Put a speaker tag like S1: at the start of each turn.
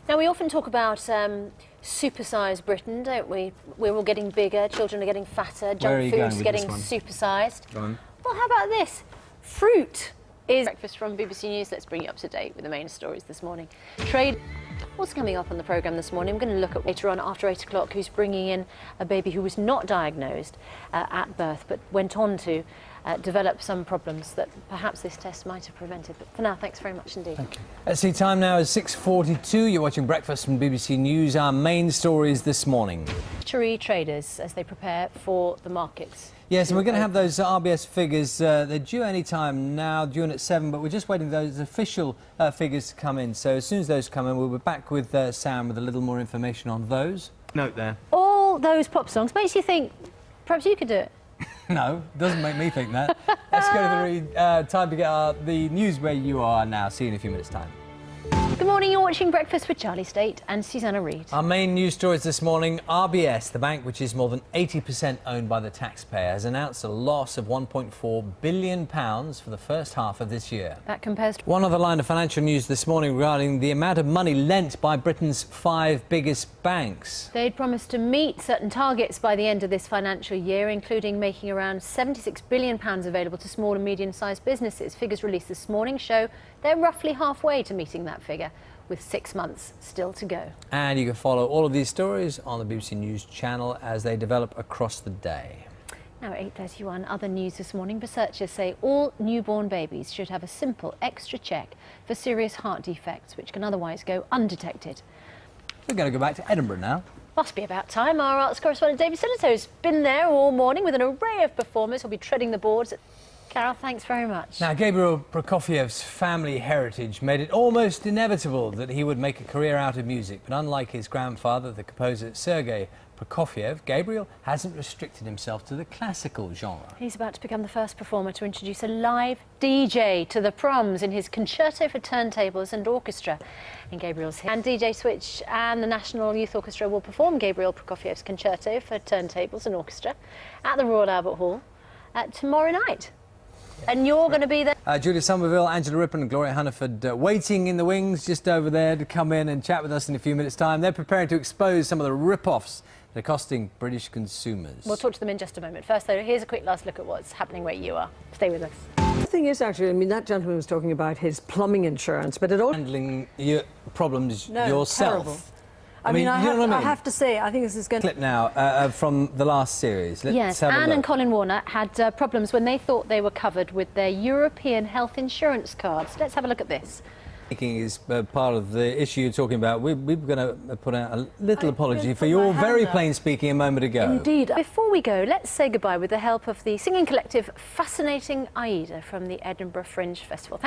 S1: Now, we often talk about supersized Britain, don't we? We're all getting bigger, children are getting fatter, junk food's getting supersized. Well, how about this? Fruit is breakfast from BBC News. Let's bring you up to date with the main stories this morning. Trade. What's coming up on the programme this morning? We're going to look at later on after 8 o'clock who's bringing in a baby who was not diagnosed at birth but went on to develop some problems that perhaps this test might have prevented. But for now, thanks very much indeed.
S2: Thank you. Let's see, time now is 6:42. You're watching Breakfast from BBC News. Our main stories this morning.
S1: Traders as they prepare for the markets.
S2: Yes, and we're going to have those RBS figures. They're due any time now, due in at 7, but we're just waiting for those official figures to come in. So as soon as those come in, we'll be back with Sam with a little more information on those. Note there.
S1: All those pop songs makes you think perhaps you could do it.
S2: No, doesn't make me think that. Let's go to the Reid. Time to get the news where you are now. See you in a few minutes' time.
S1: Good morning, you're watching Breakfast with Charlie State and Susanna Reid.
S2: Our main news stories this morning. RBS, the bank which is more than 80% owned by the taxpayer, has announced a loss of £1.4 billion for the first half of this year.
S1: That compares to
S2: one other line of financial news this morning regarding the amount of money lent by Britain's 5 biggest banks.
S1: They'd promised to meet certain targets by the end of this financial year, including making around £76 billion available to small and medium-sized businesses. Figures released this morning show they're roughly halfway to meeting that figure, with 6 months still to go.
S2: And you can follow all of these stories on the BBC News channel as they develop across the day.
S1: Now at 8:31, other news this morning. Researchers say all newborn babies should have a simple extra check for serious heart defects, which can otherwise go undetected.
S2: We're going to go back to Edinburgh now.
S1: Must be about time. Our arts correspondent David has been there all morning with an array of performers who'll be treading the boards. Carol, thanks very much.
S2: Now, Gabriel Prokofiev's family heritage made it almost inevitable that he would make a career out of music. But unlike his grandfather, the composer Sergei Prokofiev, Gabriel hasn't restricted himself to the classical genre.
S1: He's about to become the first performer to introduce a live DJ to the proms in his concerto for turntables and orchestra. In Gabriel's hit, and DJ Switch and the National Youth Orchestra will perform Gabriel Prokofiev's concerto for turntables and orchestra at the Royal Albert Hall tomorrow night. And you're going to be there.
S2: Julia Somerville, Angela Rippon and Gloria Hunniford waiting in the wings just over there to come in and chat with us in a few minutes' time. They're preparing to expose some of the rip-offs that are costing British consumers.
S1: We'll talk to them in just a moment. First, though, here's a quick last look at what's happening where you are. Stay with us.
S3: The thing is, actually, I mean, that gentleman was talking about his plumbing insurance, but it all...
S2: Handling your problems yourself.
S3: Terrible. I mean, I have to say, I think this is going to...
S2: Clip now from the last series.
S1: Yes, Anne and Colin Warner had problems when they thought they were covered with their European health insurance cards. Let's have a look at this.
S2: Is part of the issue you're talking about. We're going to put out a little apology for your very plain speaking a moment ago.
S1: Indeed. Before we go, let's say goodbye with the help of the singing collective Fascinating Aida from the Edinburgh Fringe Festival.